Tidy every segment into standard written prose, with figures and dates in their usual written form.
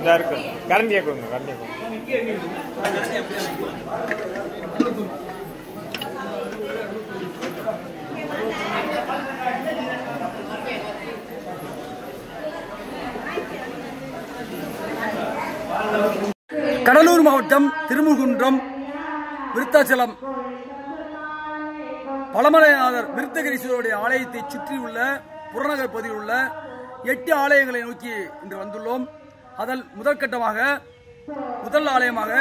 கரண்டியா கொடுங்க கரண்டியா கடலூர் மாவட்டம் திருமுகுன்றம் விருத்தாச்சலம் பழமலைநாதர் விருத்தகிரீஸ்வரருடைய ஆலயத்தை சுற்றியுள்ள புறநகர் பகுதியில் உள்ள 8 ஆலயங்களை நோக்கி இன்று வந்துள்ளோம். அதில் முதற்கட்டமாக முதல் ஆலயமாக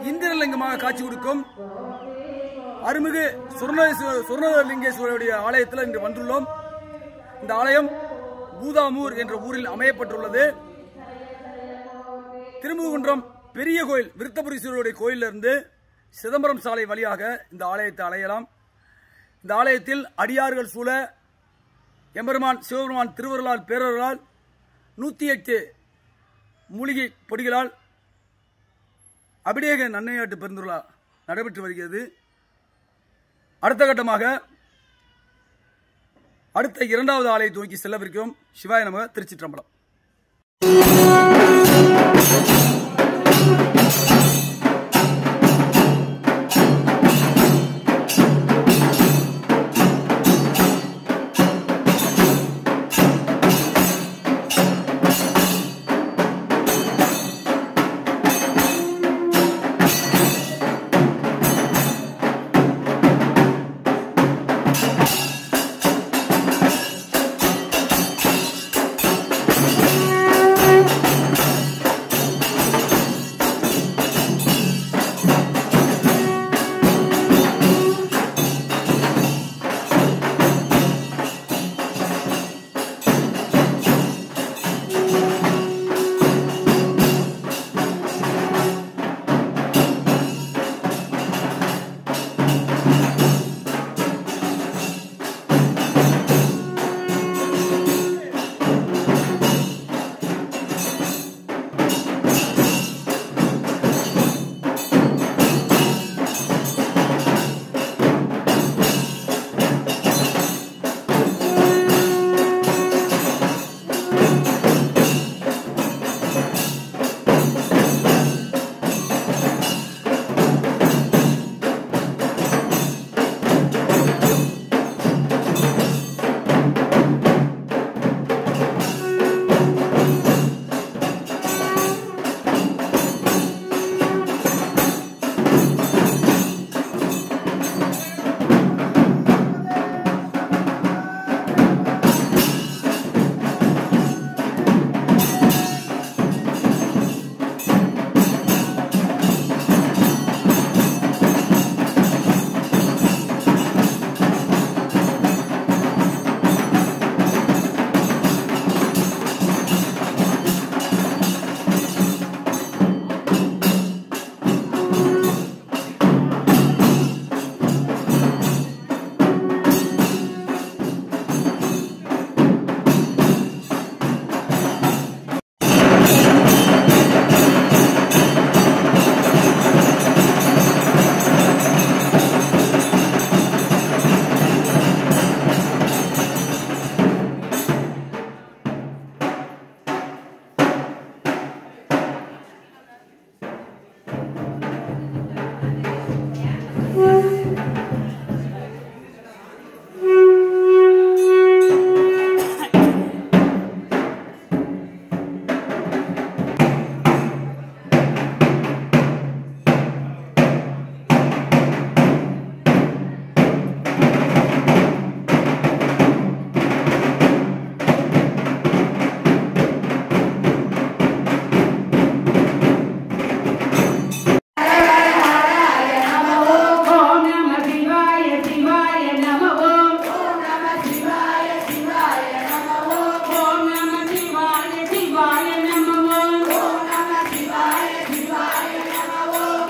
இந்திரலிங்கமாக காட்சி கொடுக்கும் அருள்மிகு சுவர்ணலிங்கேஸ்வரருடைய ஆலயத்தில் இன்று வந்துள்ளோம். இந்த ஆலயம் பூதாமூர் என்ற ஊரில் அமையப்பட்டுள்ளது. திருமுகுன்றம் பெரிய கோயில் விருத்தபுரீஸ்வரருடைய கோயிலிருந்து சிதம்பரம் சாலை வழியாக இந்த ஆலயத்தை அடையலாம். இந்த ஆலயத்தில் அடியார்கள் சூழ எம்பெருமான் சிவபெருமான் திருவருளால் பேரருளால் 108 மூலிகை பொடிகளால் அபிடேக நன்மையாட்டு பெருந்துள்ளா நடைபெற்று வருகிறது. அடுத்த கட்டமாக அடுத்த 2வது ஆலயத்தை நோக்கி செல்லவிருக்கிறோம். சிவாய நமக. திருச்சிற்றம்பலம்.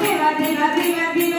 Viva, viva, viva, viva,